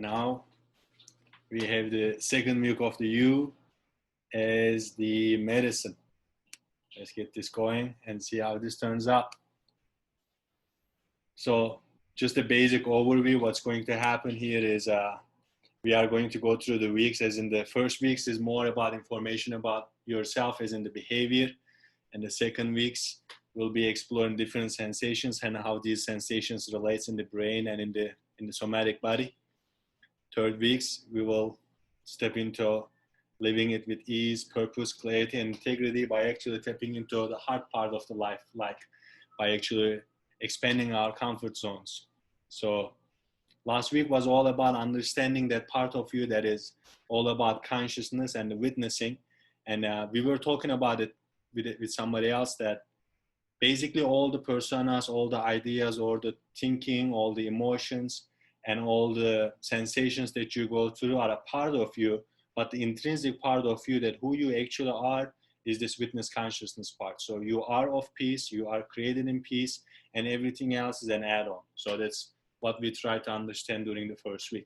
Now we have the second week of the U as the medicine. Let's get this going and see how this turns out. So just a basic overview, what's going to happen here is we are going to go through the weeks, as in the first weeks is more about information about yourself, as in the behavior. And the second weeks will be exploring different sensations and how these sensations relates in the brain and in the somatic body. Third weeks, we will step into living it with ease, purpose, clarity, and integrity by actually tapping into the hard part of the life, like by actually expanding our comfort zones. So last week was all about understanding that part of you that is all about consciousness and witnessing. And we were talking about it with somebody else, that basically all the personas, all the ideas, all the thinking, all the emotions, and all the sensations that you go through are a part of you, but the intrinsic part of you, that who you actually are, is this witness consciousness part. So you are of peace, you are created in peace, and everything else is an add-on. So that's what we try to understand during the first week.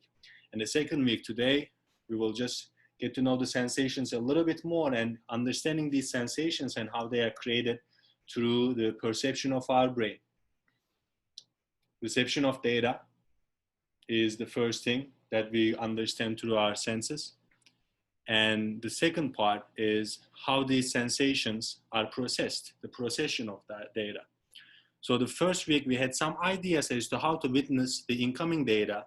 And the second week, today, we will just get to know the sensations a little bit more, and understanding these sensations and how they are created through the perception of our brain. Reception of data is the first thing that we understand through our senses. And the second part is how these sensations are processed, the procession of that data. So the first week we had some ideas as to how to witness the incoming data.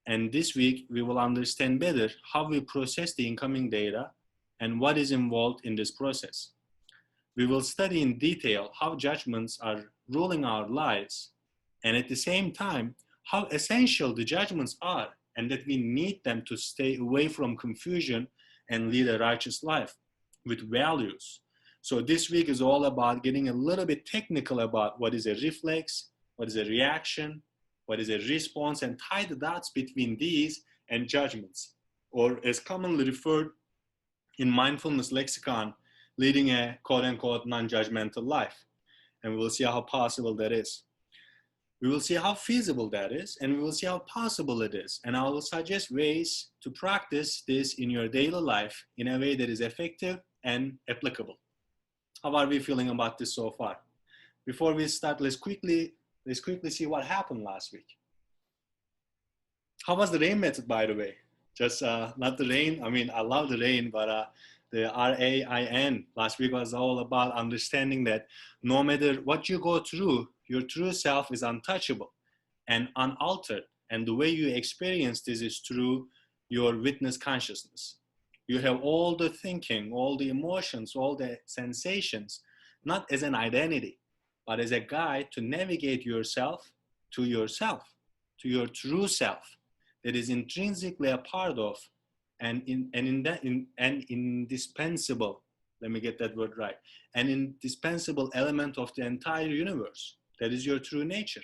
And this week we will understand better how we process the incoming data and what is involved in this process. We will study in detail how judgments are ruling our lives, and at the same time, how essential the judgments are, and that we need them to stay away from confusion and lead a righteous life with values. So this week is all about getting a little bit technical about what is a reflex, what is a reaction, what is a response, and tie the dots between these and judgments, or as commonly referred in mindfulness lexicon, leading a quote-unquote non-judgmental life. And we will see how possible that is. We will see how feasible that is, and we will see how possible it is. And I will suggest ways to practice this in your daily life in a way that is effective and applicable. How are we feeling about this so far? Before we start, let's quickly see what happened last week. How was the rain method, by the way? Just not the rain. I mean, I love the rain, but the RAIN last week was all about understanding that no matter what you go through, your true self is untouchable and unaltered. And the way you experience this is through your witness consciousness. You have all the thinking, all the emotions, all the sensations, not as an identity, but as a guide to navigate yourself, to your true self that is intrinsically a part of and indispensable, let me get that word right, an indispensable element of the entire universe. That is your true nature.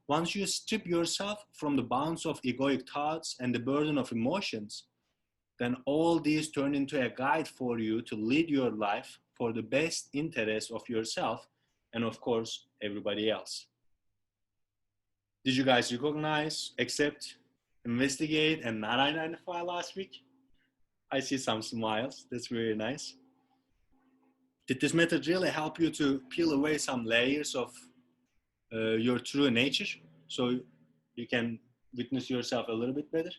Once you strip yourself from the bounds of egoic thoughts and the burden of emotions, then all these turn into a guide for you to lead your life for the best interest of yourself and, of course, everybody else. Did you guys recognize, accept, investigate, and not identify last week? I see some smiles. That's very nice. Did this method really help you to peel away some layers of your true nature so you can witness yourself a little bit better?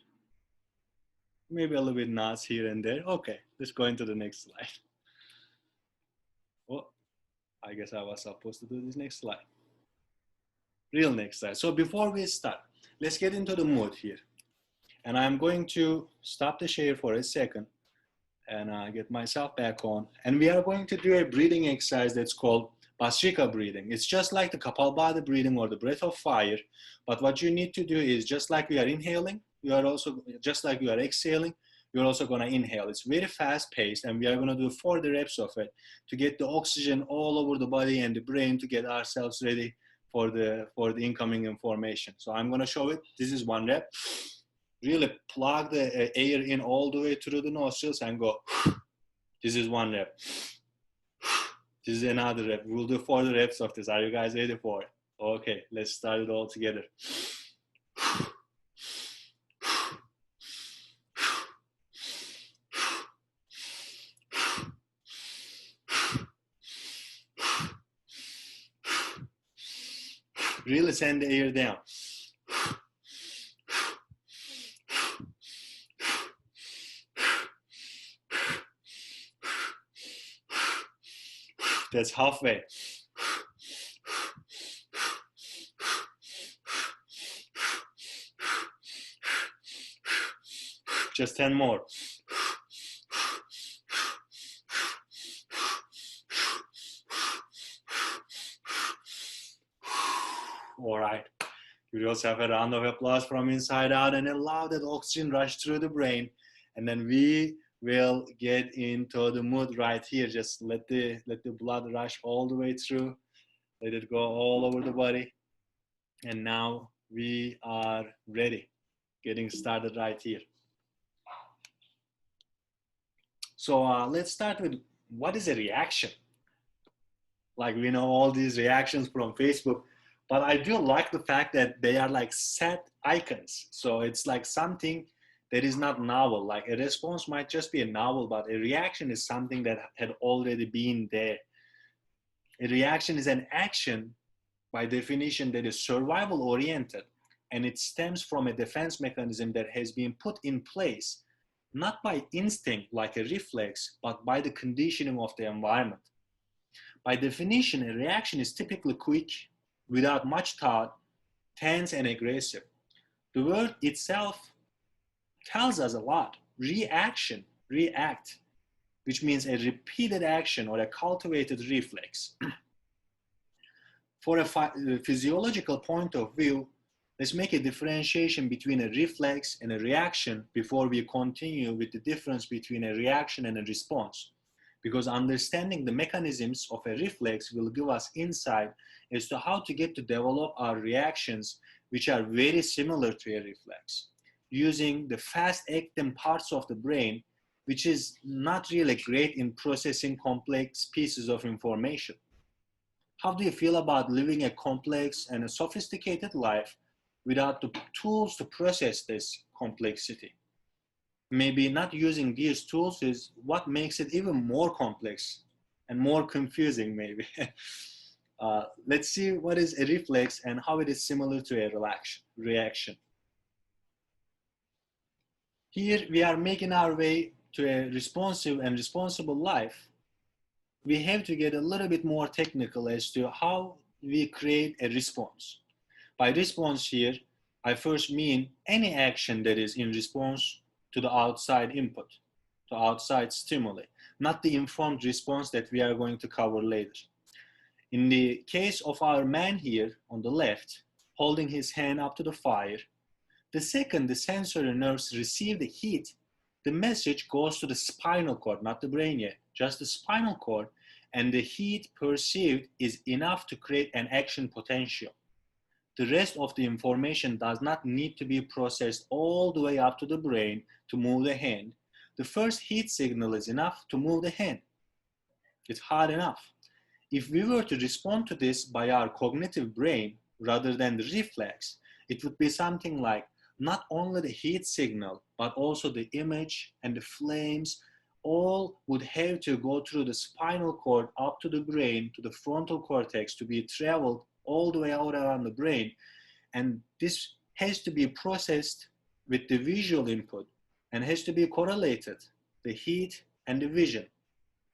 Maybe a little bit nods here and there. Okay, let's go into the next slide. Oh, I guess I was supposed to do this next slide. Real next slide. So before we start, let's get into the mood here. And I'm going to stop the share for a second and get myself back on. And we are going to do a breathing exercise that's called Bhastrika breathing. It's just like the Kapalbhati breathing or the breath of fire. But what you need to do is, just like we are inhaling, you are also, just like you are exhaling, you're also going to inhale. It's very fast paced, and we are going to do 40 reps of it to get the oxygen all over the body and the brain to get ourselves ready for the incoming information. So I'm going to show it. This is one rep. Really plug the air in all the way through the nostrils and go. This is one rep. This is another rep. We'll do 40 reps of this. Are you guys ready for it? Okay, let's start it all together. Really send the air down. That's halfway. Just 10 more. All right. Give yourself a round of applause from inside out and allow that oxygen rush through the brain. And then we will get into the mood right here. Just let the blood rush all the way through. Let it go all over the body. And now we are ready. Getting started right here. So let's start with what is a reaction? Like we know all these reactions from Facebook, but I do like the fact that they are like set icons. So it's like something that is not novel. Like a response might just be a novel, but a reaction is something that had already been there. A reaction is an action by definition that is survival oriented, and it stems from a defense mechanism that has been put in place not by instinct like a reflex, but by the conditioning of the environment. By definition, a reaction is typically quick, without much thought, tense, and aggressive. The word itself tells us a lot. Reaction, react, which means a repeated action or a cultivated reflex. For a physiological point of view, let's make a differentiation between a reflex and a reaction before we continue with the difference between a reaction and a response. Because understanding the mechanisms of a reflex will give us insight as to how to get to develop our reactions, which are very similar to a reflex, using the fast-acting parts of the brain, which is not really great in processing complex pieces of information. How do you feel about living a complex and a sophisticated life without the tools to process this complexity? Maybe not using these tools is what makes it even more complex and more confusing, maybe. Let's see what is a reflex and how it is similar to a reaction. Here we are making our way to a responsive and responsible life. We have to get a little bit more technical as to how we create a response. By response here, I first mean any action that is in response to the outside input, to outside stimuli, not the informed response that we are going to cover later. In the case of our man here on the left, holding his hand up to the fire, the second the sensory nerves receive the heat, the message goes to the spinal cord, not the brain yet, just the spinal cord, and the heat perceived is enough to create an action potential. The rest of the information does not need to be processed all the way up to the brain to move the hand. The first heat signal is enough to move the hand. It's hot enough. If we were to respond to this by our cognitive brain rather than the reflex, it would be something like not only the heat signal, but also the image and the flames all would have to go through the spinal cord up to the brain, to the frontal cortex, to be traveled all the way out around the brain. And this has to be processed with the visual input and has to be correlated, the heat and the vision.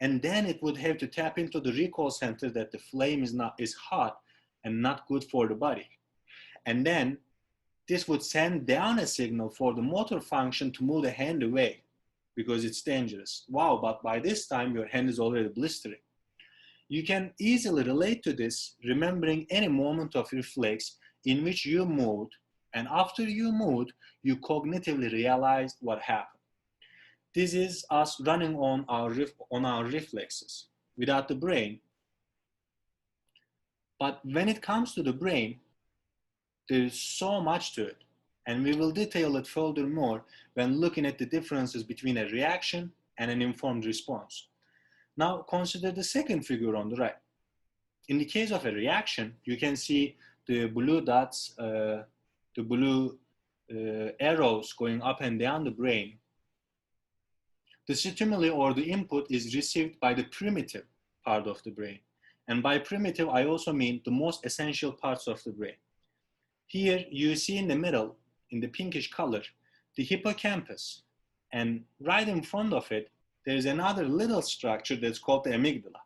And then it would have to tap into the recall center that the flame is hot and not good for the body. And then this would send down a signal for the motor function to move the hand away because it's dangerous. Wow, but by this time your hand is already blistering. You can easily relate to this, remembering any moment of reflex in which you moved, and after you moved, you cognitively realized what happened. This is us running on our reflexes without the brain. But when it comes to the brain, there is so much to it, and we will detail it furthermore when looking at the differences between a reaction and an informed response. Now consider the second figure on the right. In the case of a reaction, you can see the blue dots, the blue arrows going up and down the brain. The stimuli or the input is received by the primitive part of the brain, And by primitive, I also mean the most essential parts of the brain. Here you see in the middle, in the pinkish color, the hippocampus. And right in front of it, there's another little structure that's called the amygdala.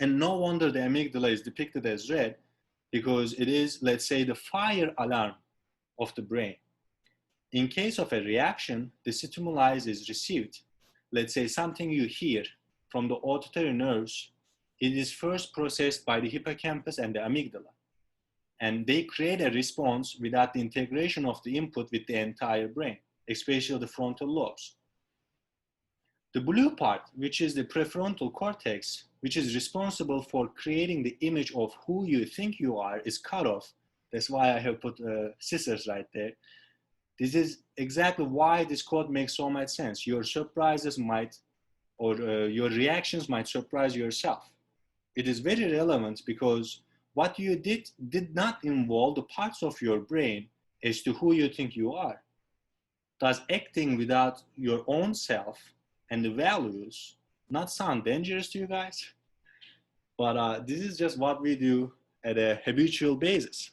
And no wonder the amygdala is depicted as red, because it is, let's say, the fire alarm of the brain. In case of a reaction, the stimuli is received. Let's say something you hear from the auditory nerves, it is first processed by the hippocampus and the amygdala. And they create a response without the integration of the input with the entire brain, especially the frontal lobes. The blue part, which is the prefrontal cortex, which is responsible for creating the image of who you think you are, is cut off. That's why I have put scissors right there. This is exactly why this code makes so much sense. Your surprises might, or your reactions might surprise yourself. It is very relevant because what you did not involve the parts of your brain as to who you think you are. Does acting without your own self and the values not sound dangerous to you guys? But this is just what we do at a habitual basis.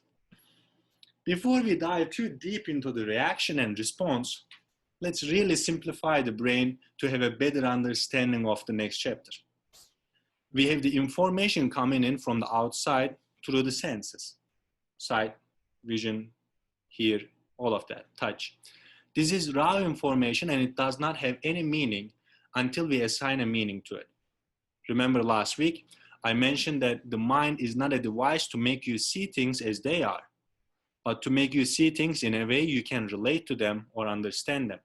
Before we dive too deep into the reaction and response, let's really simplify the brain to have a better understanding of the next chapter. We have the information coming in from the outside through the senses. Sight, vision, hear, all of that, touch. This is raw information and it does not have any meaning until we assign a meaning to it. Remember last week, I mentioned that the mind is not a device to make you see things as they are, but to make you see things in a way you can relate to them or understand them.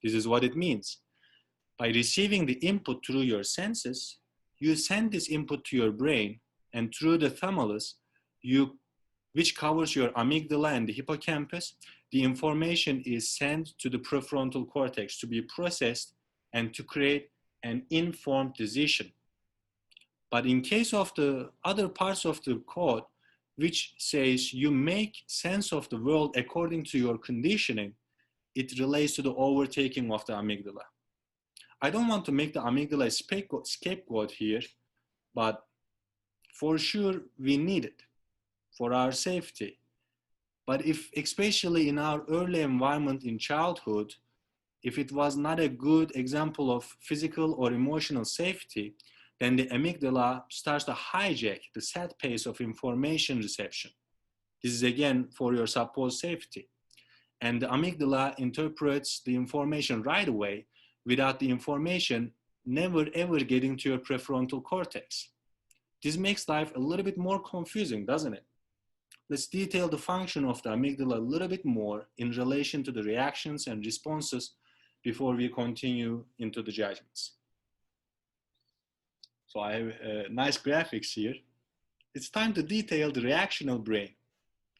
This is what it means. By receiving the input through your senses, you send this input to your brain, and through the thalamus, which covers your amygdala and the hippocampus, the information is sent to the prefrontal cortex to be processed and to create an informed decision. But in case of the other parts of the code, which says you make sense of the world according to your conditioning, it relates to the overtaking of the amygdala. I don't want to make the amygdala a scapegoat here, but for sure we need it for our safety. But if, especially in our early environment in childhood, if it was not a good example of physical or emotional safety, then the amygdala starts to hijack the set pace of information reception. This is again for your supposed safety. And the amygdala interprets the information right away without the information never ever getting to your prefrontal cortex. This makes life a little bit more confusing, doesn't it? Let's detail the function of the amygdala a little bit more in relation to the reactions and responses before we continue into the judgments. So I have nice graphics here. It's time to detail the reactional brain.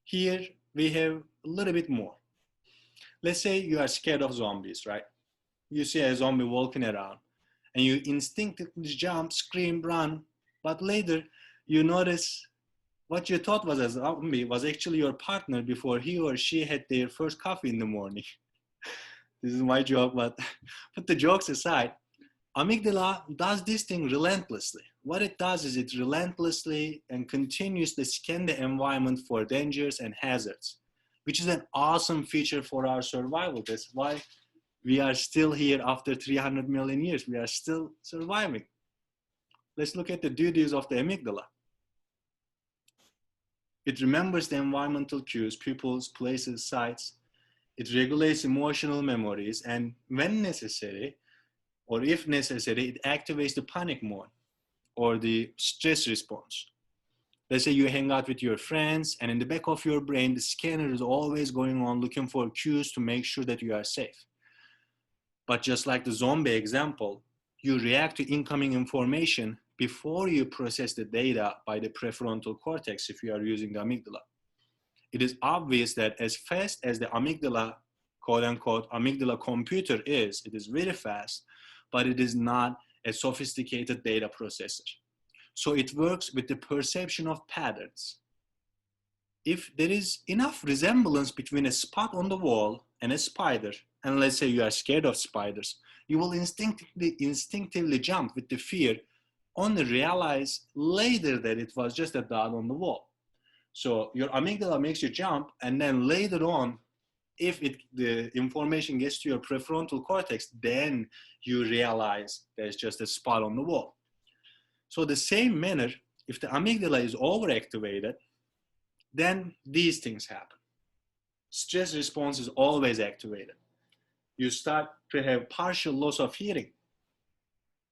Here we have a little bit more. Let's say you are scared of zombies, right? You see a zombie walking around and you instinctively jump, scream, run, but later you notice what you thought was a zombie was actually your partner before he or she had their first coffee in the morning. This is my joke, but put the jokes aside. Amygdala does this thing relentlessly. What it does is it relentlessly and continuously scans the environment for dangers and hazards, which is an awesome feature for our survival. That's why we are still here after 300 million years. We are still surviving. Let's look at the duties of the amygdala. It remembers the environmental cues, peoples, places, sites. It regulates emotional memories, and when necessary, or if necessary, it activates the panic mode or the stress response. Let's say you hang out with your friends, and in the back of your brain, the scanner is always going on looking for cues to make sure that you are safe. But just like the zombie example, you react to incoming information before you process the data by the prefrontal cortex if you are using the amygdala. It is obvious that as fast as the amygdala, quote unquote, amygdala computer is, it is very fast, but it is not a sophisticated data processor. So it works with the perception of patterns. If there is enough resemblance between a spot on the wall and a spider, and let's say you are scared of spiders, you will instinctively jump with the fear only realize later that it was just a dot on the wall. So your amygdala makes you jump, and then later on, if the information gets to your prefrontal cortex, then you realize there's just a spot on the wall. So the same manner, if the amygdala is overactivated, then these things happen. Stress response is always activated. You start to have partial loss of hearing,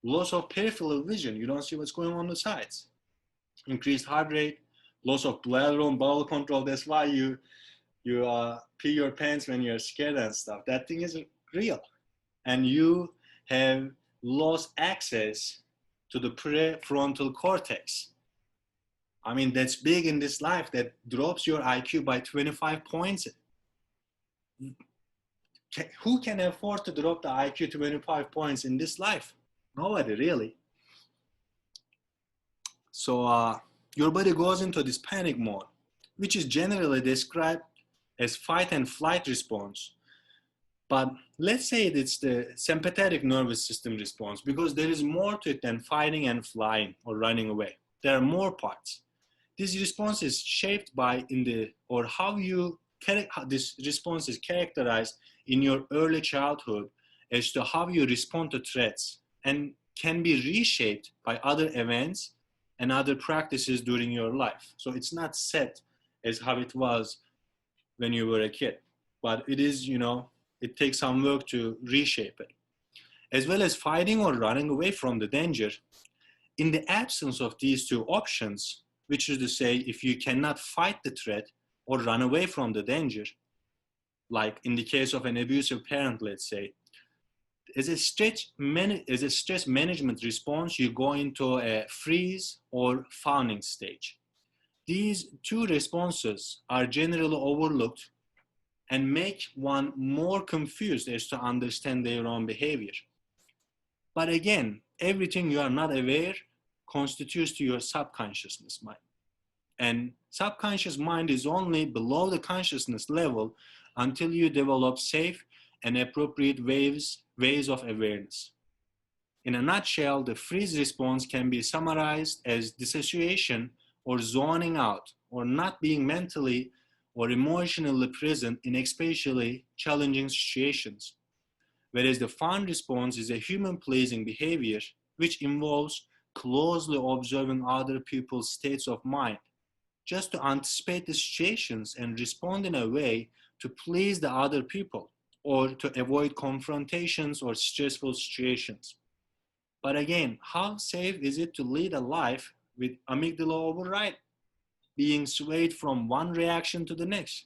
loss of peripheral vision. You don't see what's going on the sides. Increased heart rate, loss of bladder and bowel control. That's why you pee your pants when you're scared and stuff. That thing is real. And you have lost access to the prefrontal cortex. I mean, that's big in this life. That drops your IQ by 25 points. Who can afford to drop the IQ 25 points in this life? Nobody, really. So your body goes into this panic mode, which is generally described as fight and flight response. But let's say it's the sympathetic nervous system response, because there is more to it than fighting and flying or running away. There are more parts. This response is shaped by this response is characterized in your early childhood as to how you respond to threats, and can be reshaped by other events and other practices during your life. So it's not set as how it was when you were a kid, but it is, it takes some work to reshape it. As well as fighting or running away from the danger, in the absence of these two options, which is to say, if you cannot fight the threat or run away from the danger, like in the case of an abusive parent, let's say, as a stress management response, you go into a freeze or fawning stage. These two responses are generally overlooked and make one more confused as to understand their own behavior. But again, everything you are not aware constitutes to your subconsciousness mind. And subconscious mind is only below the consciousness level until you develop safe and appropriate ways of awareness. In a nutshell, the freeze response can be summarized as dissociation or zoning out, or not being mentally or emotionally present in especially challenging situations. Whereas the fawn response is a human-pleasing behavior which involves closely observing other people's states of mind, just to anticipate the situations and respond in a way to please the other people or to avoid confrontations or stressful situations. But again, how safe is it to lead a life with amygdala override, being swayed from one reaction to the next?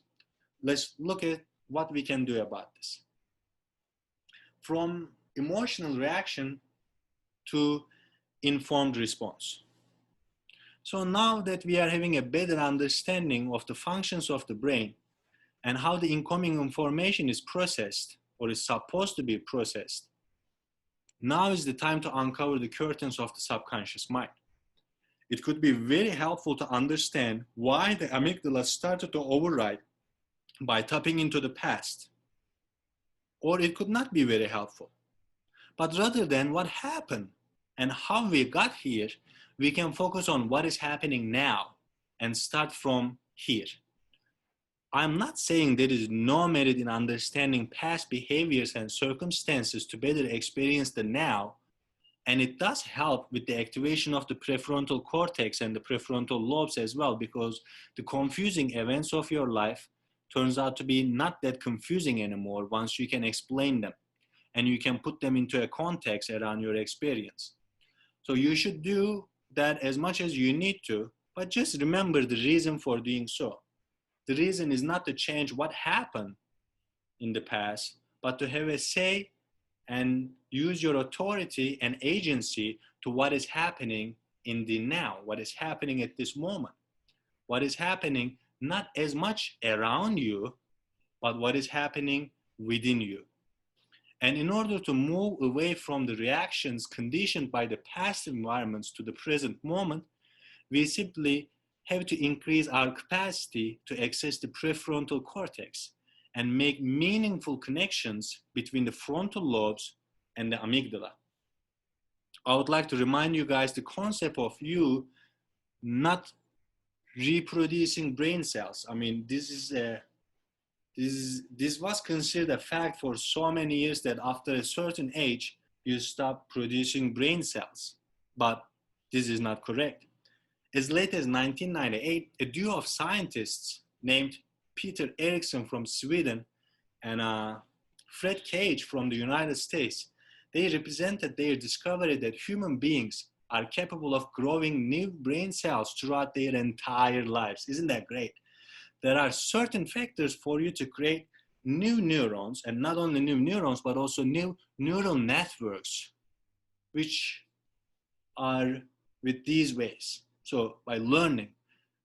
Let's look at what we can do about this. From emotional reaction to informed response. So now that we are having a better understanding of the functions of the brain and how the incoming information is processed or is supposed to be processed, now is the time to uncover the curtains of the subconscious mind. It could be very helpful to understand why the amygdala started to override by tapping into the past. Or it could not be very helpful. But rather than what happened and how we got here, we can focus on what is happening now and start from here. I'm not saying there is no merit in understanding past behaviors and circumstances to better experience the now, and it does help with the activation of the prefrontal cortex and the prefrontal lobes as well, because the confusing events of your life turns out to be not that confusing anymore once you can explain them and you can put them into a context around your experience. So you should do that as much as you need to, but just remember the reason for doing so. The reason is not to change what happened in the past, but to have a say and use your authority and agency to what is happening in the now, what is happening at this moment, what is happening not as much around you, but what is happening within you. And in order to move away from the reactions conditioned by the past environments to the present moment, we simply have to increase our capacity to access the prefrontal cortex and make meaningful connections between the frontal lobes and the amygdala. I would like to remind you guys the concept of you not reproducing brain cells. I mean, this was considered a fact for so many years that after a certain age, you stop producing brain cells. But this is not correct. As late as 1998, a duo of scientists named Peter Eriksson from Sweden and Fred Cage from the United States, they represented their discovery that human beings are capable of growing new brain cells throughout their entire lives. Isn't that great? There are certain factors for you to create new neurons, and not only new neurons, but also new neural networks, which are with these ways. So by learning,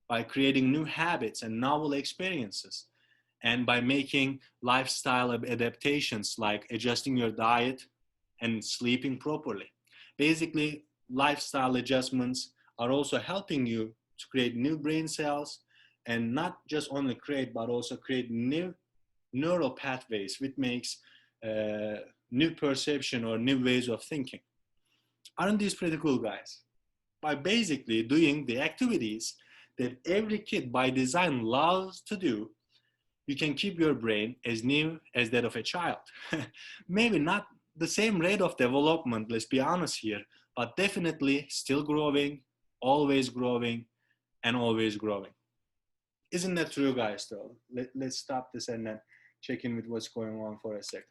by creating new habits and novel experiences, and by making lifestyle adaptations like adjusting your diet and sleeping properly. Basically, lifestyle adjustments are also helping you to create new brain cells, and not just only create, but also create new neural pathways, which makes new perception or new ways of thinking. Aren't these pretty cool, guys? By basically doing the activities that every kid by design loves to do, you can keep your brain as new as that of a child. Maybe not the same rate of development, let's be honest here, but definitely still growing, and always growing. Isn't that true, guys, though? Let's stop this and then check in with what's going on for a second.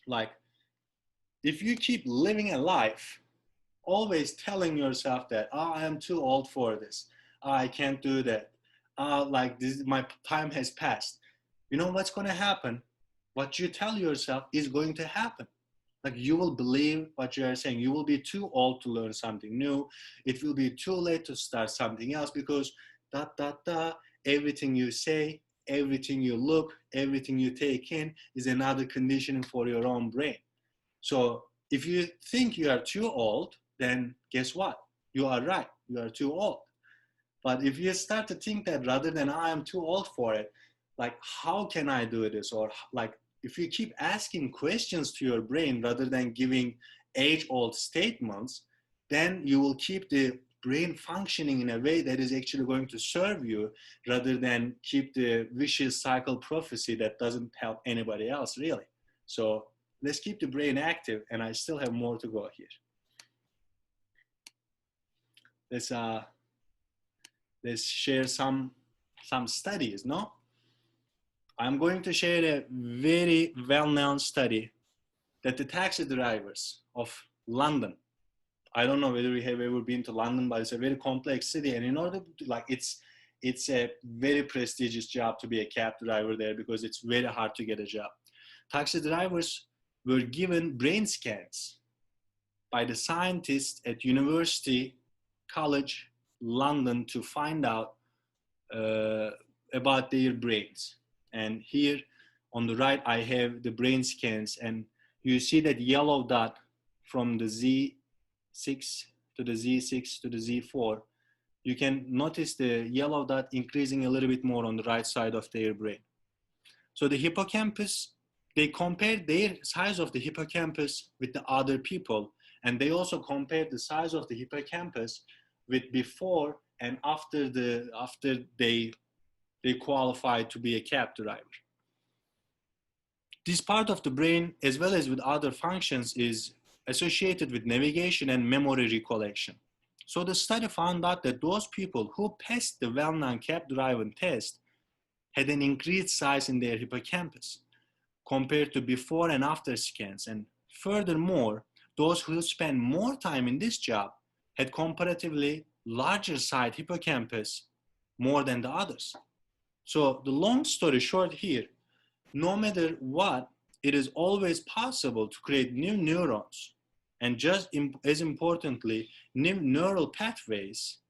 Like, if you keep living a life always telling yourself that, oh, I am too old for this, oh, I can't do that, like this, my time has passed, you know what's going to happen? What you tell yourself is going to happen. Like, you will believe what you are saying. You will be too old to learn something new. It will be too late to start something else, because everything you say, everything you look, everything you take in is another conditioning for your own brain. So if you think you are too old, then guess what? You are right. You are too old. But if you start to think that rather than I am too old for it, like, how can I do this? Or like, if you keep asking questions to your brain rather than giving age-old statements, then you will keep the brain functioning in a way that is actually going to serve you, rather than keep the vicious cycle prophecy that doesn't help anybody else, really. So let's keep the brain active, and I still have more to go here. Let's share some studies, no? I'm going to share a very well-known study that the taxi drivers of London, I don't know whether you have ever been to London, but it's a very complex city, and in order to, like, it's a very prestigious job to be a cab driver there, because it's very hard to get a job. Taxi drivers were given brain scans by the scientists at University College London to find out about their brains. And here on the right, I have the brain scans, and you see that yellow dot from the Z6 to the Z6 to the Z4. You can notice the yellow dot increasing a little bit more on the right side of their brain. So the hippocampus, they compared their size of the hippocampus with the other people, and they also compared the size of the hippocampus with before and after they qualified to be a cab driver. This part of the brain, as well as with other functions, is associated with navigation and memory recollection. So the study found out that those people who passed the well-known cab driving test had an increased size in their hippocampus compared to before and after scans. And furthermore, those who spent more time in this job had comparatively larger side hippocampus more than the others. So the long story short here, no matter what, it is always possible to create new neurons, and just as importantly, new neural pathways,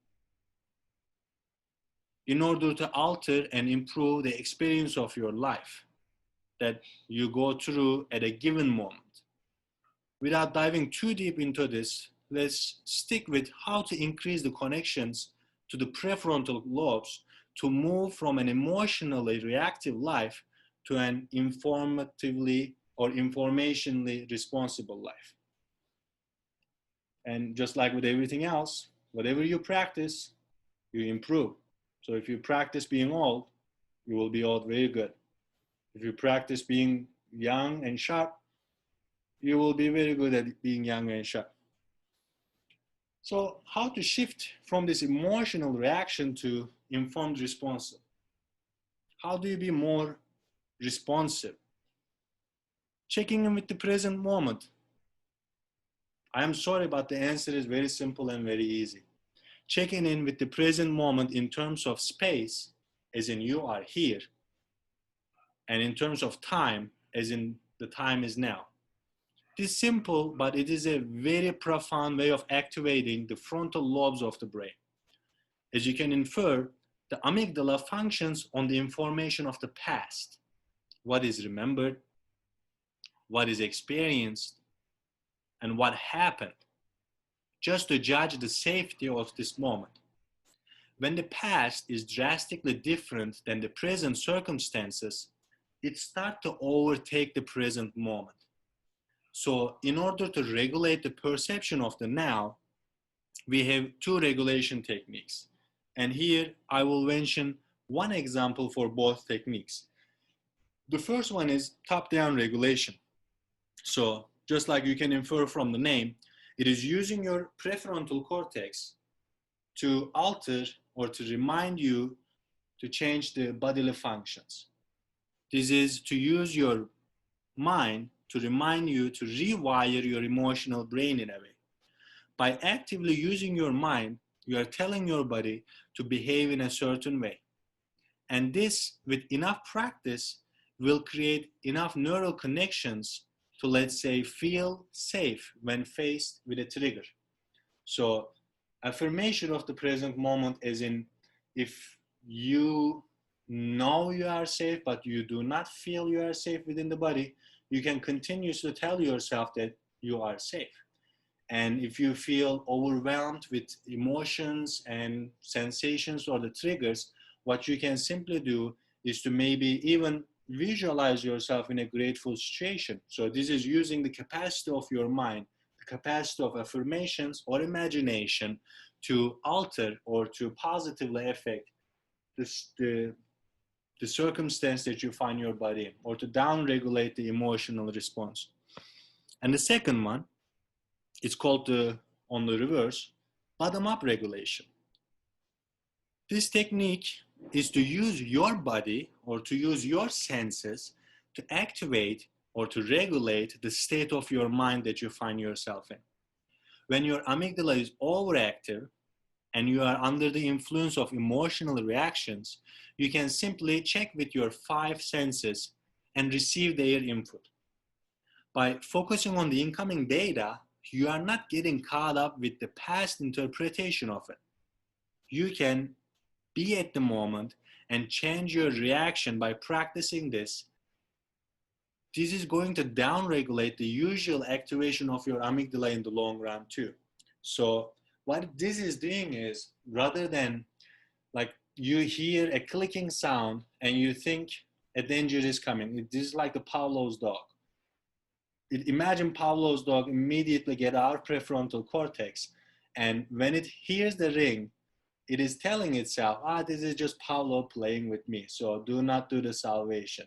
in order to alter and improve the experience of your life that you go through at a given moment. Without diving too deep into this, let's stick with how to increase the connections to the prefrontal lobes to move from an emotionally reactive life to an informatively or informationally responsible life. And just like with everything else, whatever you practice, you improve. So if you practice being old, you will be old very good. If you practice being young and sharp, you will be very good at being young and sharp. So how to shift from this emotional reaction to informed response? How do you be more responsive? Checking in with the present moment. I am sorry, but the answer is very simple and very easy. Checking in with the present moment in terms of space, as in you are here, and in terms of time, as in the time is now. It is simple, but it is a very profound way of activating the frontal lobes of the brain. As you can infer, the amygdala functions on the information of the past, what is remembered, what is experienced, and what happened, just to judge the safety of this moment. When the past is drastically different than the present circumstances, it starts to overtake the present moment. So in order to regulate the perception of the now, we have two regulation techniques. And here I will mention one example for both techniques. The first one is top-down regulation. So just like you can infer from the name, it is using your prefrontal cortex to alter or to remind you to change the bodily functions. This is to use your mind to remind you to rewire your emotional brain in a way. By actively using your mind, you are telling your body to behave in a certain way. And this, with enough practice, will create enough neural connections to, let's say, feel safe when faced with a trigger. So affirmation of the present moment, as in, if you know you are safe but you do not feel you are safe within the body, you can continuously tell yourself that you are safe. And if you feel overwhelmed with emotions and sensations or the triggers, what you can simply do is to maybe even visualize yourself in a grateful situation. So this is using the capacity of your mind, the capacity of affirmations or imagination to alter or to positively affect the circumstance that you find your body in, or to down-regulate the emotional response. And the second one, it's called on the reverse, bottom-up regulation. This technique is to use your body or to use your senses to activate or to regulate the state of your mind that you find yourself in. When your amygdala is overactive and you are under the influence of emotional reactions, you can simply check with your 5 senses and receive their input. By focusing on the incoming data, you are not getting caught up with the past interpretation of it. You can be at the moment and change your reaction by practicing this. This is going to downregulate the usual activation of your amygdala in the long run too. So what this is doing is, rather than like you hear a clicking sound and you think a danger is coming, this is like the Pavlov's dog. Imagine Pavlov's dog immediately get our prefrontal cortex, and when it hears the ring, it is telling itself, this is just Pavlov playing with me, so do not do the salvation.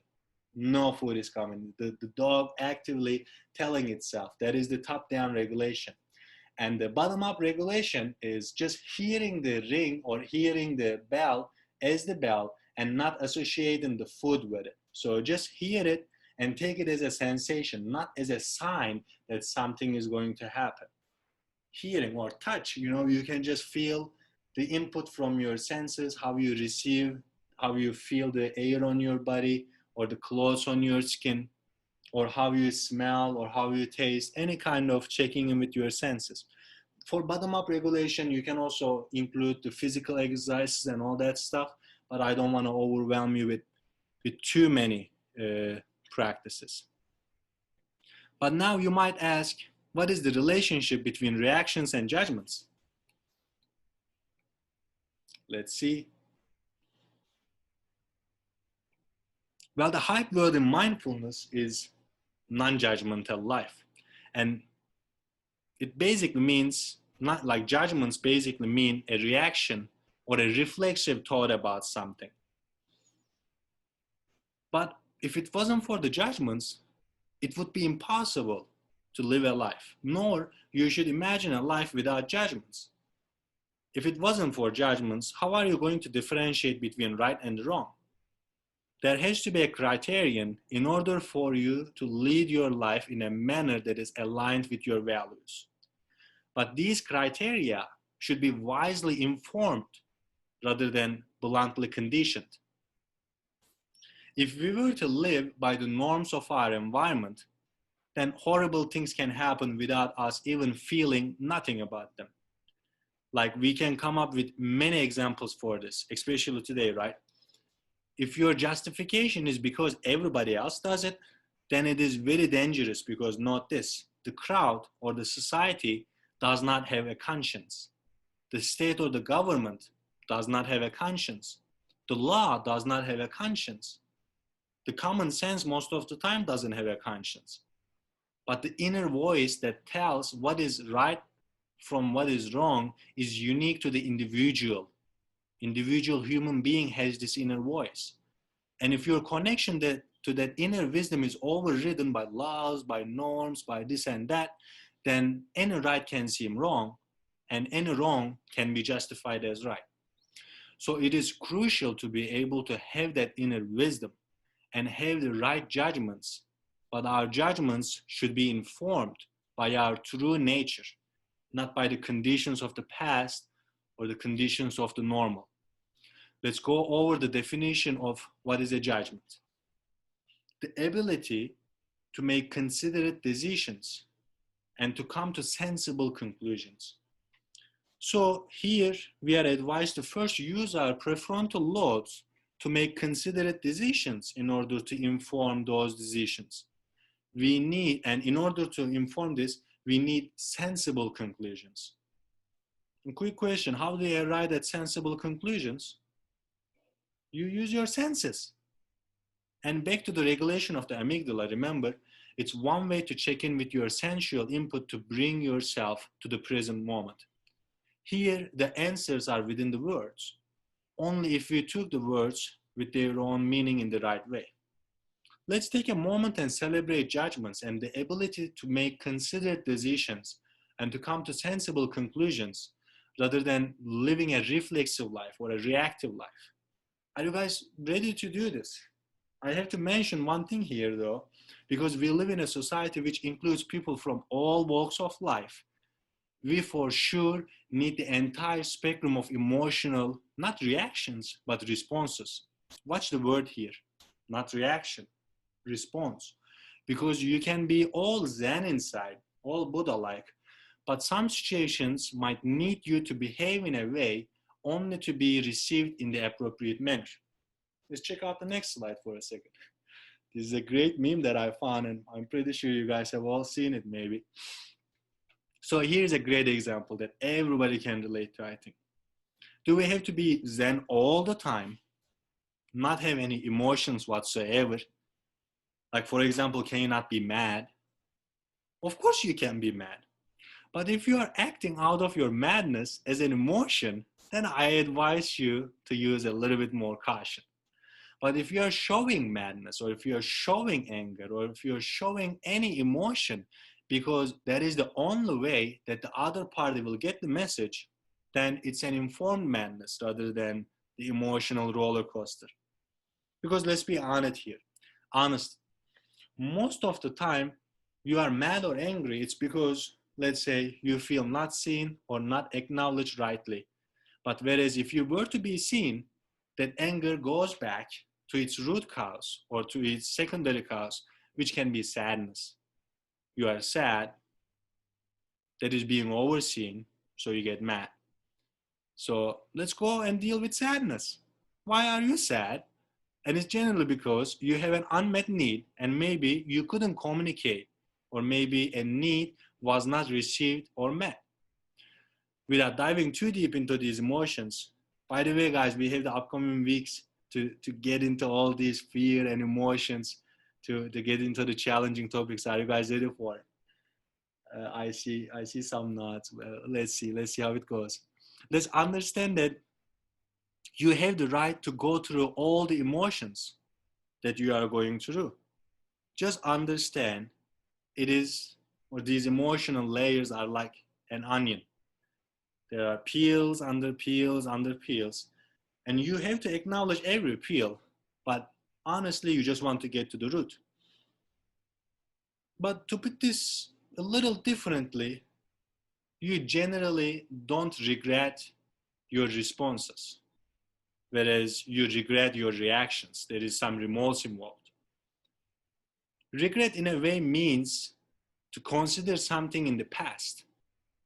No food is coming. The dog actively telling itself. That is the top-down regulation. And the bottom-up regulation is just hearing the ring or hearing the bell as the bell and not associating the food with it. So just hear it and take it as a sensation, not as a sign that something is going to happen. Hearing or touch, you can just feel the input from your senses, how you receive, how you feel the air on your body or the clothes on your skin, or how you smell or how you taste, any kind of checking in with your senses. For bottom-up regulation, you can also include the physical exercises and all that stuff, but I don't want to overwhelm you with too many practices. But now you might ask, what is the relationship between reactions and judgments? Let's see. Well, the hype word in mindfulness is non-judgmental life. And It basically means, not like judgments basically mean a reaction or a reflexive thought about something. But if it wasn't for the judgments, it would be impossible to live a life, nor you should imagine a life without judgments. If it wasn't for judgments, how are you going to differentiate between right and wrong? There has to be a criterion in order for you to lead your life in a manner that is aligned with your values. But these criteria should be wisely informed rather than bluntly conditioned. If we were to live by the norms of our environment, then horrible things can happen without us even feeling nothing about them. Like, we can come up with many examples for this, especially today, right? If your justification is because everybody else does it, then it is very dangerous, because note this: the crowd or the society does not have a conscience. The state or the government does not have a conscience. The law does not have a conscience. The common sense most of the time doesn't have a conscience. But the inner voice that tells what is right from what is wrong is unique to the individual. Individual human being has this inner voice. And if your connection to that inner wisdom is overridden by laws, by norms, by this and that, then any right can seem wrong, and any wrong can be justified as right. So it is crucial to be able to have that inner wisdom and have the right judgments, but our judgments should be informed by our true nature, not by the conditions of the past or the conditions of the normal. Let's go over the definition of what is a judgment. The ability to make considerate decisions and to come to sensible conclusions. So here we are advised to first use our prefrontal lobes to make considerate decisions in order to inform those decisions. And in order to inform this, we need sensible conclusions. A quick question: how do you arrive at sensible conclusions? You use your senses. And back to the regulation of the amygdala, remember, it's one way to check in with your sensual input to bring yourself to the present moment. Here, the answers are within the words, only if we took the words with their own meaning in the right way. Let's take a moment and celebrate judgments and the ability to make considered decisions and to come to sensible conclusions rather than living a reflexive life or a reactive life. Are you guys ready to do this? I have to mention one thing here though, because we live in a society which includes people from all walks of life. We for sure need the entire spectrum of emotional, not reactions, but responses. Watch the word here, not reaction, response. Because you can be all Zen inside, all Buddha-like, but some situations might need you to behave in a way only to be received in the appropriate manner. Let's check out the next slide for a second. This is a great meme that I found, and I'm pretty sure you guys have all seen it maybe. So here's a great example that everybody can relate to, I think. Do we have to be Zen all the time, not have any emotions whatsoever? Like, for example, can you not be mad? Of course you can be mad. But if you are acting out of your madness as an emotion, then I advise you to use a little bit more caution. But if you are showing madness, or if you are showing anger, or if you're showing any emotion, because that is the only way that the other party will get the message, then it's an informed madness rather than the emotional roller coaster. Because let's be honest here, most of the time you are mad or angry, it's because, let's say, you feel not seen or not acknowledged rightly. But whereas if you were to be seen, that anger goes back to its root cause or to its secondary cause, which can be sadness. You are sad, that is being overseen, so you get mad. So let's go and deal with sadness. Why are you sad? And it's generally because you have an unmet need, and maybe you couldn't communicate, or maybe a need was not received or met. Without diving too deep into these emotions, by the way, guys, we have the upcoming weeks to get into all these fear and emotions, to get into the challenging topics. Are you guys ready for it? I see some nods. Well, let's see how it goes. Let's understand that you have the right to go through all the emotions that you are going through. Just understand it is, or these emotional layers are like an onion. There are peels under peels under peels, and you have to acknowledge every peel, but honestly, you just want to get to the root. But to put this a little differently, you generally don't regret your responses, whereas you regret your reactions. There is some remorse involved. Regret, in a way, means to consider something in the past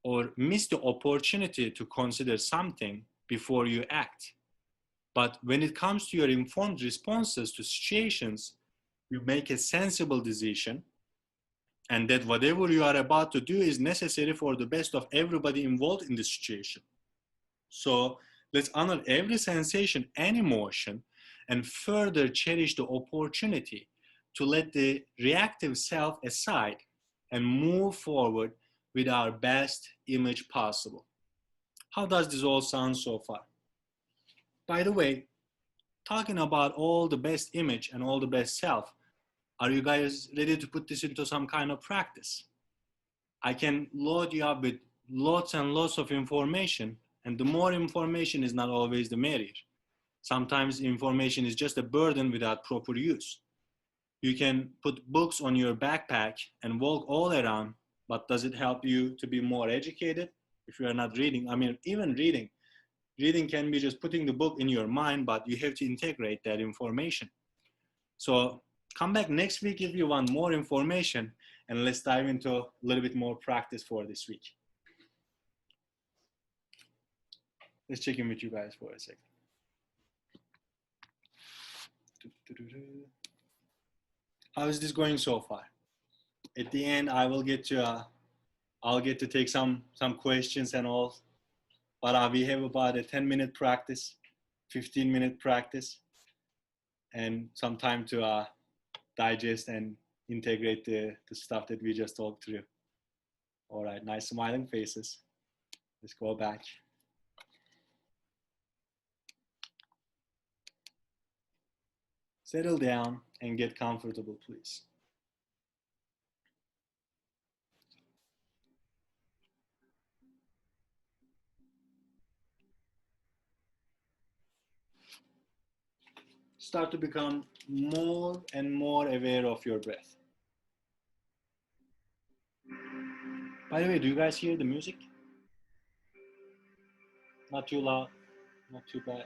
or miss the opportunity to consider something before you act. But when it comes to your informed responses to situations, you make a sensible decision, and that whatever you are about to do is necessary for the best of everybody involved in the situation. So let's honor every sensation and emotion and further cherish the opportunity to let the reactive self aside and move forward with our best image possible. How does this all sound so far? By the way, talking about all the best image and all the best self, are you guys ready to put this into some kind of practice? I can load you up with lots and lots of information, and the more information is not always the merrier. Sometimes information is just a burden without proper use. You can put books on your backpack and walk all around, but does it help you to be more educated if you are not reading? I mean, even reading can be just putting the book in your mind, but you have to integrate that information. So come back next week if you want more information, and let's dive into a little bit more practice for this week. Let's check in with you guys for a second. How is this going so far? At the end, I'll get to take some questions and all. But we have about a 10-minute practice, 15-minute practice, and some time to digest and integrate the stuff that we just talked through. All right, nice smiling faces. Let's go back. Settle down and get comfortable, please. Start to become more and more aware of your breath. By the way, do you guys hear the music? Not too loud, not too bad.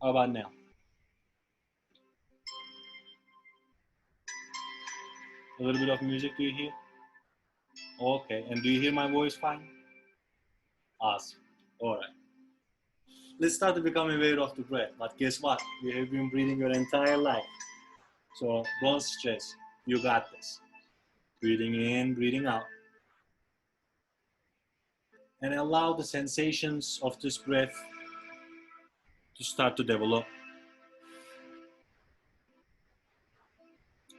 How about now? A little bit of music, do you hear? Okay, and do you hear my voice fine? Awesome. All right. Let's start to become aware of the breath. But guess what? You have been breathing your entire life. So don't stress. You got this. Breathing in, breathing out. And allow the sensations of this breath to start to develop.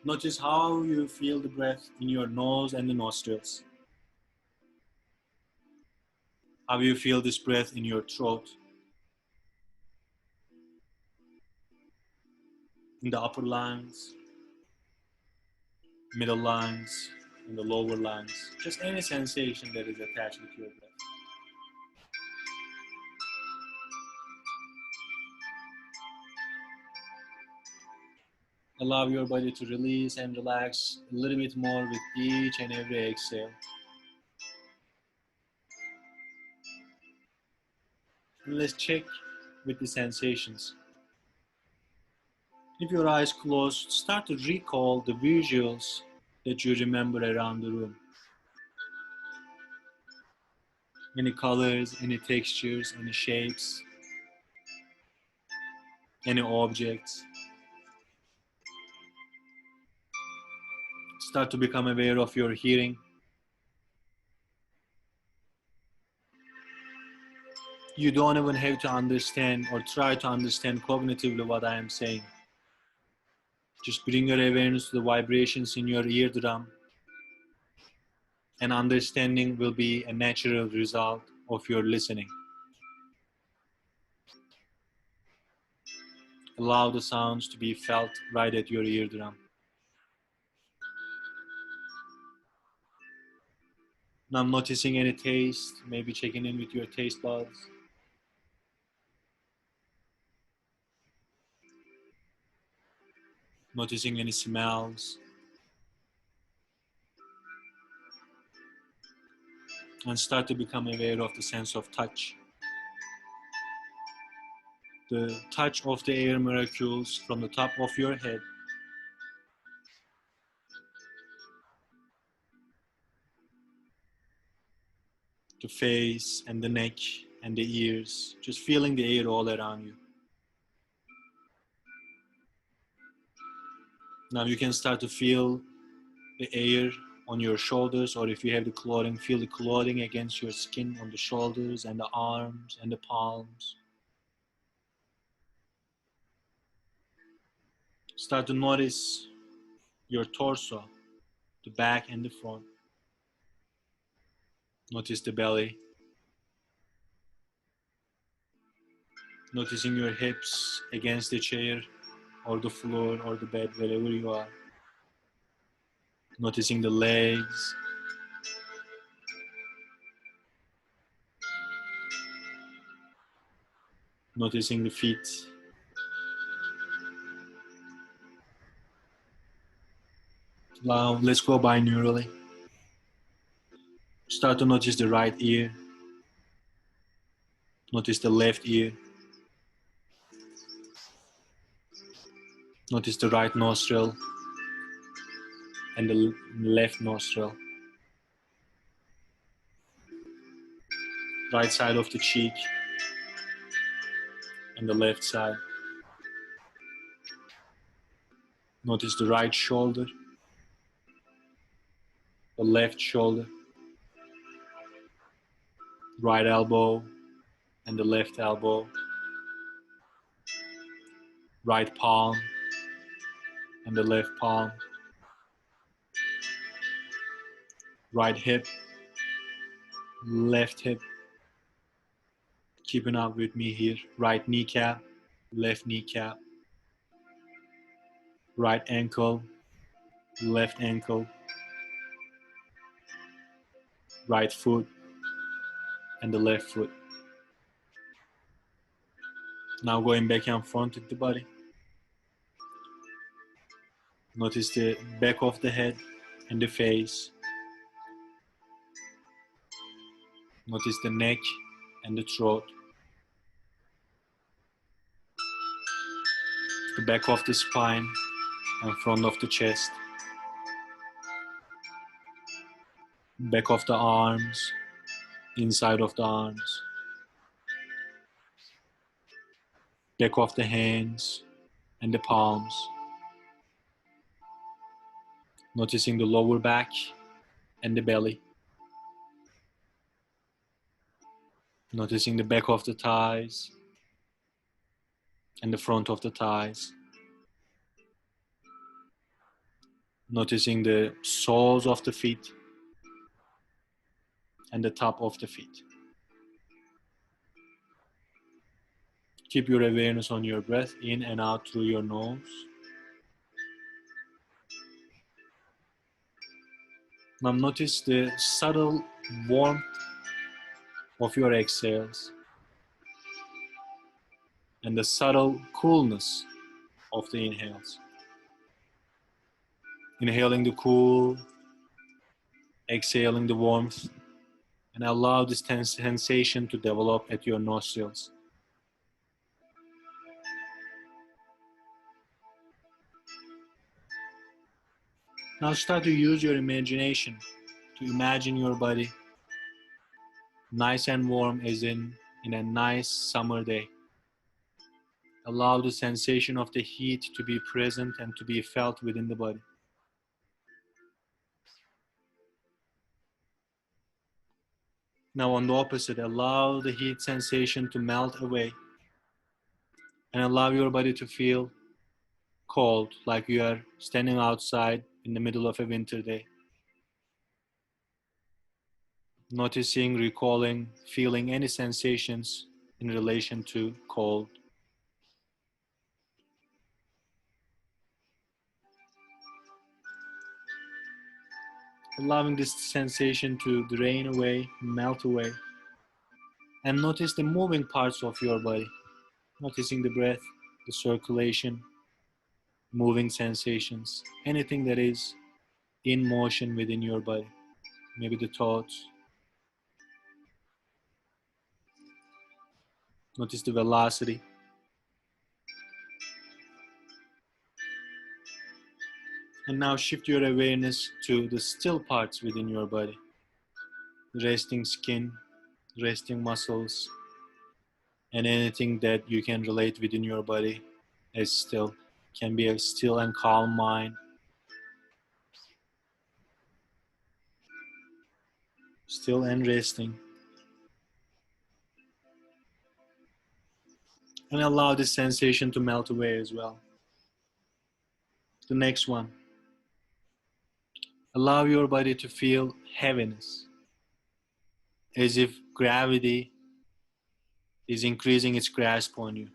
Notice how you feel the breath in your nose and the nostrils. How you feel this breath in your throat, in the upper lungs, middle lungs, in the lower lungs. Just any sensation that is attached with your breath. Allow your body to release and relax a little bit more with each and every exhale. And let's check with the sensations. If your eyes closed, start to recall the visuals that you remember around the room. Any colors, any textures, any shapes, any objects. Start to become aware of your hearing. You don't even have to understand or try to understand cognitively what I am saying. Just bring your awareness to the vibrations in your eardrum. And understanding will be a natural result of your listening. Allow the sounds to be felt right at your eardrum. Now noticing any taste, maybe checking in with your taste buds. Noticing any smells. And start to become aware of the sense of touch. The touch of the air molecules from the top of your head the face and the neck and the ears, just feeling the air all around you. Now you can start to feel the air on your shoulders, or if you have the clothing, feel the clothing against your skin on the shoulders and the arms and the palms. Start to notice your torso, the back and the front. Notice the belly. Noticing your hips against the chair or the floor or the bed, wherever you are. Noticing the legs. Noticing the feet. Now let's go binaurally. Start to notice the right ear. Notice the left ear. Notice the right nostril and the left nostril. Right side of the cheek and the left side. Notice the right shoulder, the left shoulder, right elbow and the left elbow, right palm and the left palm, right hip, left hip. Keeping up with me here. Right kneecap, left kneecap, right ankle, left ankle, right foot and the left foot. Now going back and front with the body. Notice the back of the head and the face. Notice the neck and the throat. The back of the spine and front of the chest. Back of the arms, inside of the arms. Back of the hands and the palms. Noticing the lower back and the belly. Noticing the back of the thighs and the front of the thighs. Noticing the soles of the feet and the top of the feet. Keep your awareness on your breath in and out through your nose. Now notice the subtle warmth of your exhales and the subtle coolness of the inhales. Inhaling the cool, exhaling the warmth, and allow this sensation to develop at your nostrils. Now start to use your imagination to imagine your body nice and warm as in a nice summer day. Allow the sensation of the heat to be present and to be felt within the body. Now on the opposite, allow the heat sensation to melt away and allow your body to feel cold, like you are standing outside in the middle of a winter day. Noticing, recalling, feeling any sensations in relation to cold. Allowing this sensation to drain away, melt away. And notice the moving parts of your body. Noticing the breath, the circulation, moving sensations, anything that is in motion within your body. Maybe the thoughts. Notice the velocity. And now shift your awareness to the still parts within your body. Resting skin, resting muscles, and anything that you can relate within your body as still. Can be a still and calm mind, still and resting. And allow this sensation to melt away as well. The next one, allow your body to feel heaviness, as if gravity is increasing its grasp on you.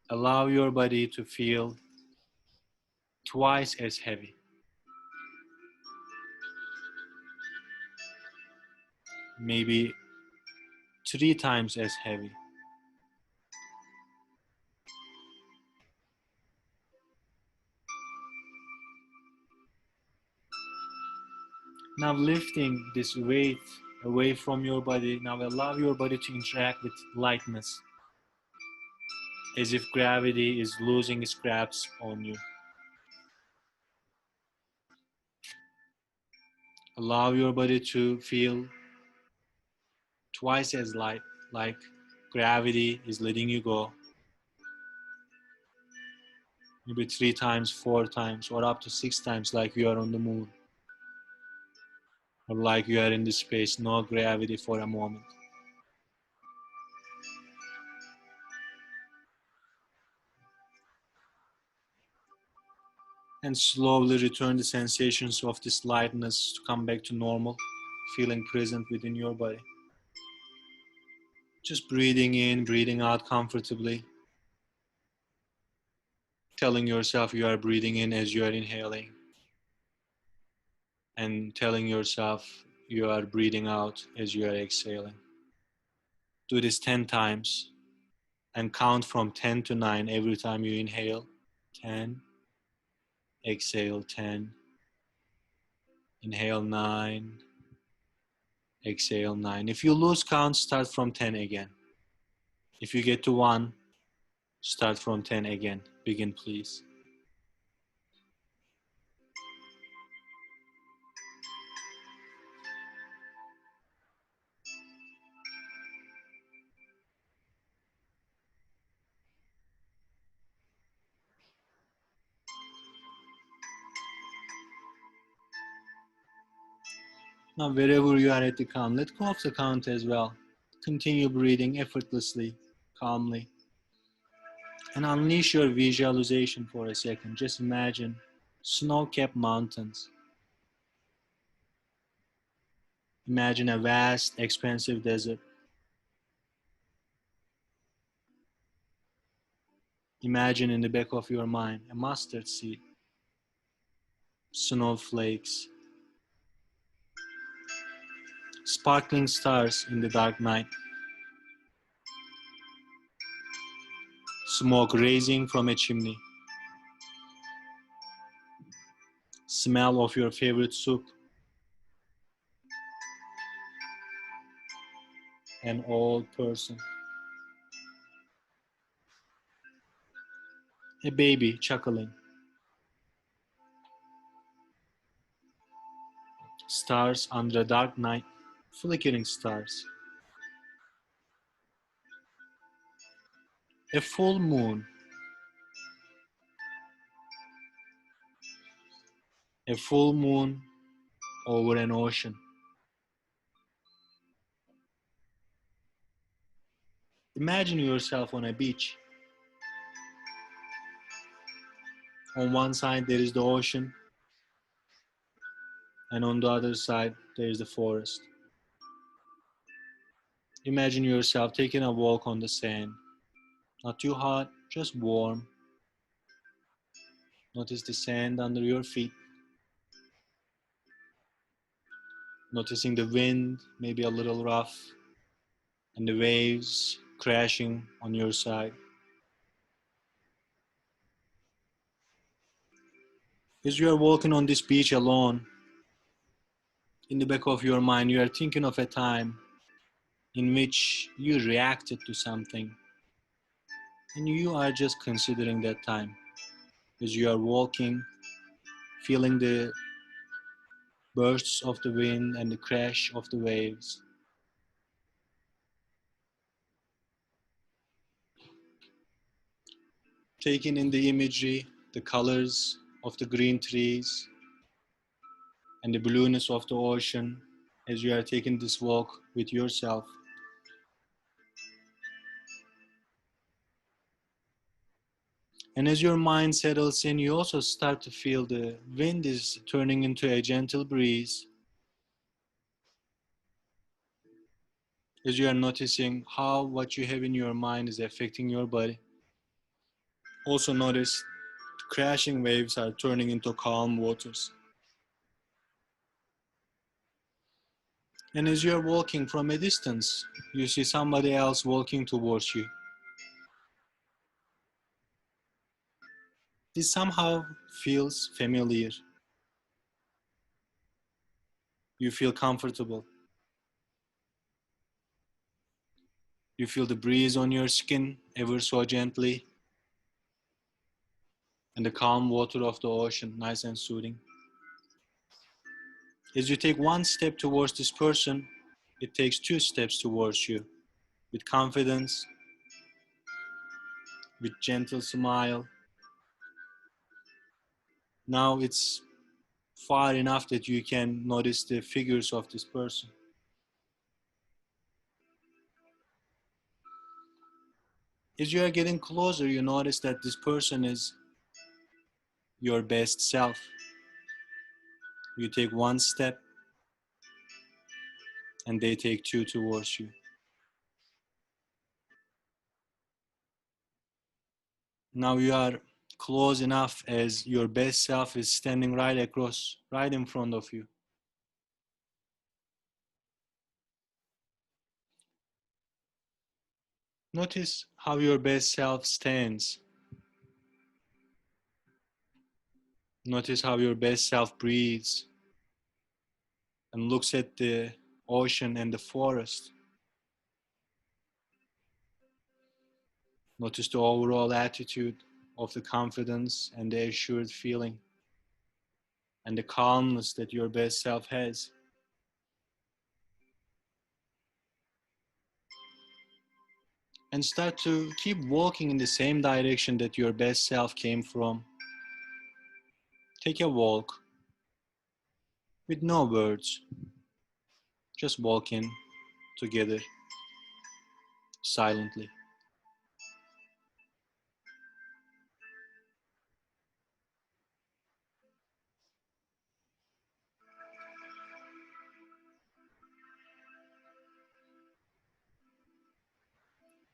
Allow your body to feel twice as heavy, maybe 3 times as heavy. Now lifting this weight away from your body, now allow your body to interact with lightness, as if gravity is losing its grasp on you. Allow your body to feel twice as light, like gravity is letting you go. Maybe 3 times, 4 times, or up to 6 times, like you are on the moon, or like you are in the space, no gravity for a moment. And slowly return the sensations of this lightness to come back to normal, feeling present within your body. Just breathing in, breathing out comfortably, telling yourself you are breathing in as you are inhaling, and telling yourself you are breathing out as you are exhaling. Do this 10 times and count from 10 to 9 every time you inhale. 10, exhale 10, inhale 9, exhale 9. If you lose count, start from 10 again. If you get to 1, start from 10 again. Begin, please. Now, wherever you are at the count, let go of the count as well. Continue breathing effortlessly, calmly. And unleash your visualization for a second. Just imagine snow-capped mountains. Imagine a vast, expansive desert. Imagine in the back of your mind a mustard seed, snowflakes, sparkling stars in the dark night, smoke rising from a chimney, smell of your favorite soup, an old person, a baby chuckling, stars under a dark night, flickering stars, a full moon, a full moon over an ocean. Imagine yourself on a beach. On one side there is the ocean, and on the other side there is the forest. Imagine yourself taking a walk on the sand. Not too hot, just warm. Notice the sand under your feet. Noticing the wind, maybe a little rough, and the waves crashing on your side. As you are walking on this beach alone, in the back of your mind, you are thinking of a time in which you reacted to something, and you are just considering that time as you are walking, feeling the bursts of the wind and the crash of the waves. Taking in the imagery, the colors of the green trees and the blueness of the ocean as you are taking this walk with yourself. And as your mind settles in, you also start to feel the wind is turning into a gentle breeze as you are noticing how what you have in your mind is affecting your body. Also notice the crashing waves are turning into calm waters. And as you are walking from a distance, you see somebody else walking towards you. This somehow feels familiar. You feel comfortable. You feel the breeze on your skin ever so gently, and the calm water of the ocean, nice and soothing. As you take one step towards this person, it takes two steps towards you with confidence, with gentle smile. Now it's far enough that you can notice the figures of this person. As you are getting closer, you notice that this person is your best self. You take one step and they take two towards you. Now you are close enough as your best self is standing right across, right in front of you. Notice how your best self stands. Notice how your best self breathes and looks at the ocean and the forest. Notice the overall attitude of the confidence and the assured feeling and the calmness that your best self has. And start to keep walking in the same direction that your best self came from. Take a walk with no words, just walking together silently.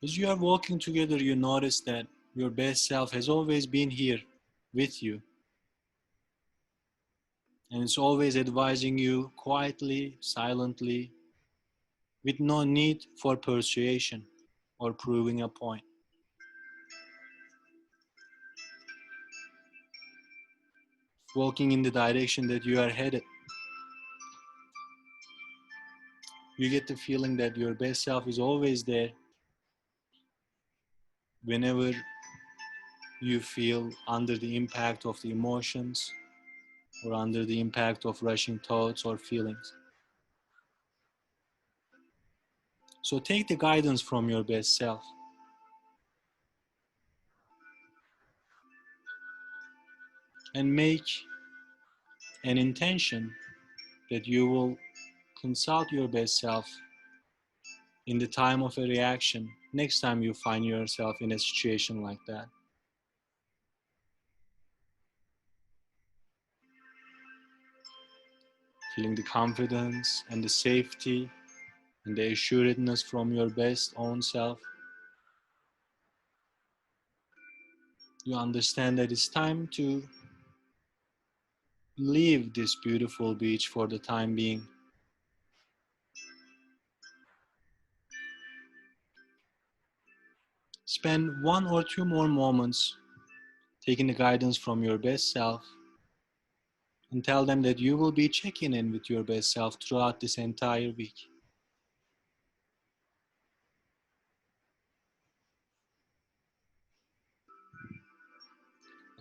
As you are walking together, you notice that your best self has always been here with you, and it's always advising you quietly, silently, with no need for persuasion or proving a point. Walking in the direction that you are headed, you get the feeling that your best self is always there whenever you feel under the impact of the emotions or under the impact of rushing thoughts or feelings. So take the guidance from your best self and make an intention that you will consult your best self in the time of a reaction next time you find yourself in a situation like that. feeling the confidence and the safety and the assuredness from your best own self. You understand that it's time to leave this beautiful beach for the time being. Spend 1 or 2 more moments taking the guidance from your best self and tell them that you will be checking in with your best self throughout this entire week.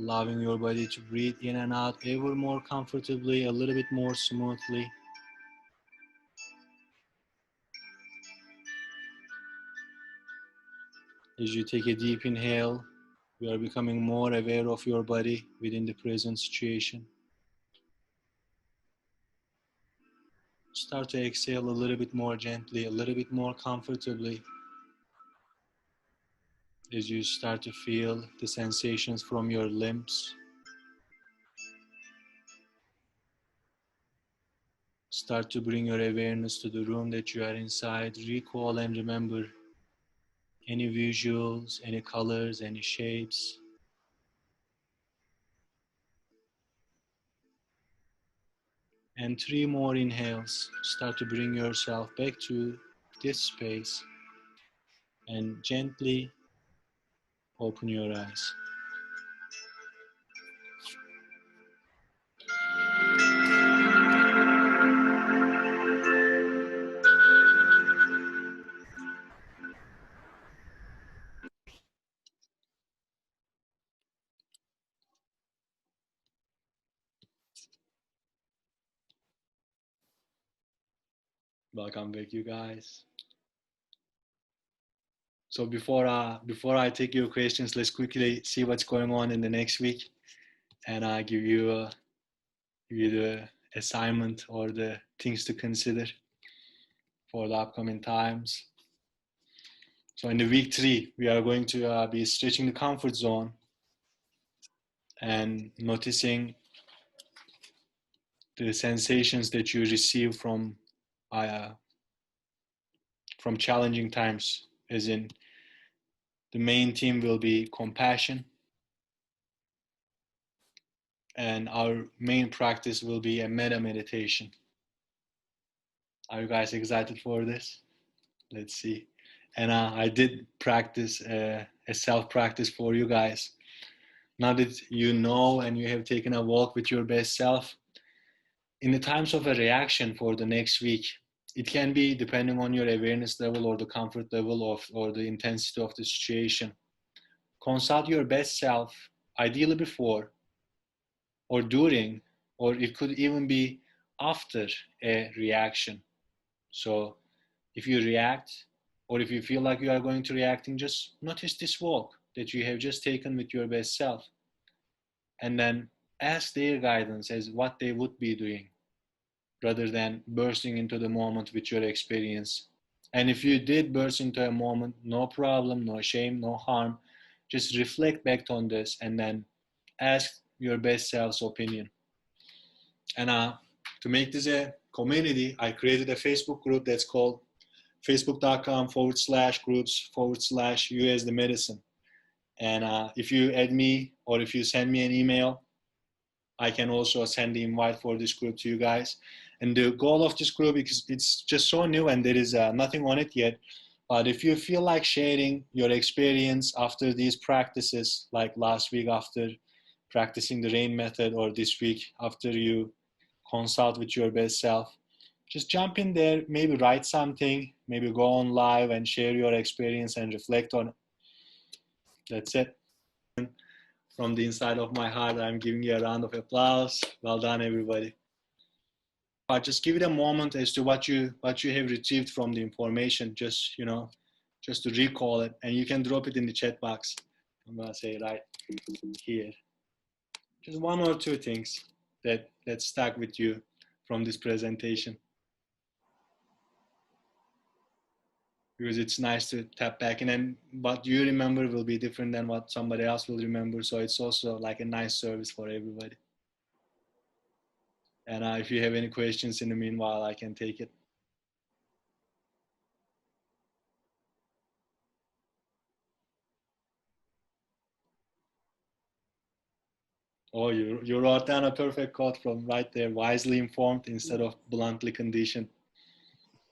Allowing your body to breathe in and out ever more comfortably, a little bit more smoothly. As you take a deep inhale, you are becoming more aware of your body within the present situation. Start to exhale a little bit more gently, a little bit more comfortably, as you start to feel the sensations from your limbs. Start to bring your awareness to the room that you are inside. Recall and remember any visuals, any colors, any shapes. And 3 more inhales. Start to bring yourself back to this space and gently open your eyes. Welcome back, you guys. So before I take your questions, let's quickly see what's going on in the next week, and I give you the assignment or the things to consider for the upcoming times. So in the week 3, we are going to be stretching the comfort zone and noticing the sensations that you receive from challenging times. As in, the main theme will be compassion, and our main practice will be a metta meditation. Are you guys excited for this? Let's see. And I did practice a self-practice for you guys. Now that you know and you have taken a walk with your best self, in the times of a reaction for the next week, it can be depending on your awareness level or the comfort level of or the intensity of the situation. Consult your best self, ideally before or during, or it could even be after a reaction. So if you react, or if you feel like you are going to reacting, just notice this walk that you have just taken with your best self, and then ask their guidance as what they would be doing, rather than bursting into the moment with your experience. And if you did burst into a moment, no problem, no shame, no harm. Just reflect back on this and then ask your best self's opinion. And to make this a community, I created a Facebook group that's called facebook.com/groups/you as the medicine. And if you add me or if you send me an email, I can also send the invite for this group to you guys. And the goal of this group, because it's just so new and there is nothing on it yet, but if you feel like sharing your experience after these practices, like last week after practicing the rain method, or this week after you consult with your best self, just jump in there, maybe write something, maybe go on live and share your experience and reflect on it. That's it. From the inside of my heart, I'm giving you a round of applause. Well done, everybody. But just give it a moment as to what you have retrieved from the information. Just to recall it, and you can drop it in the chat box. I'm gonna say right here. Just 1 or 2 things that stuck with you from this presentation, because it's nice to tap back in, and what you remember will be different than what somebody else will remember. So it's also like a nice service for everybody. And if you have any questions in the meanwhile, I can take it. Oh, you wrote down a perfect quote from right there: wisely informed instead of bluntly conditioned.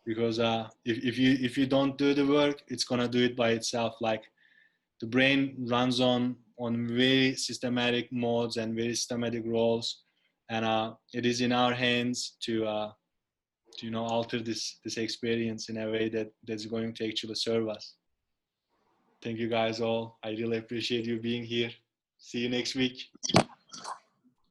Because if you don't do the work, it's gonna do it by itself. Like the brain runs on very systematic modes and very systematic roles, and it is in our hands to alter this experience in a way that's going to actually serve us. Thank you guys all. I really appreciate you being here. See you next week.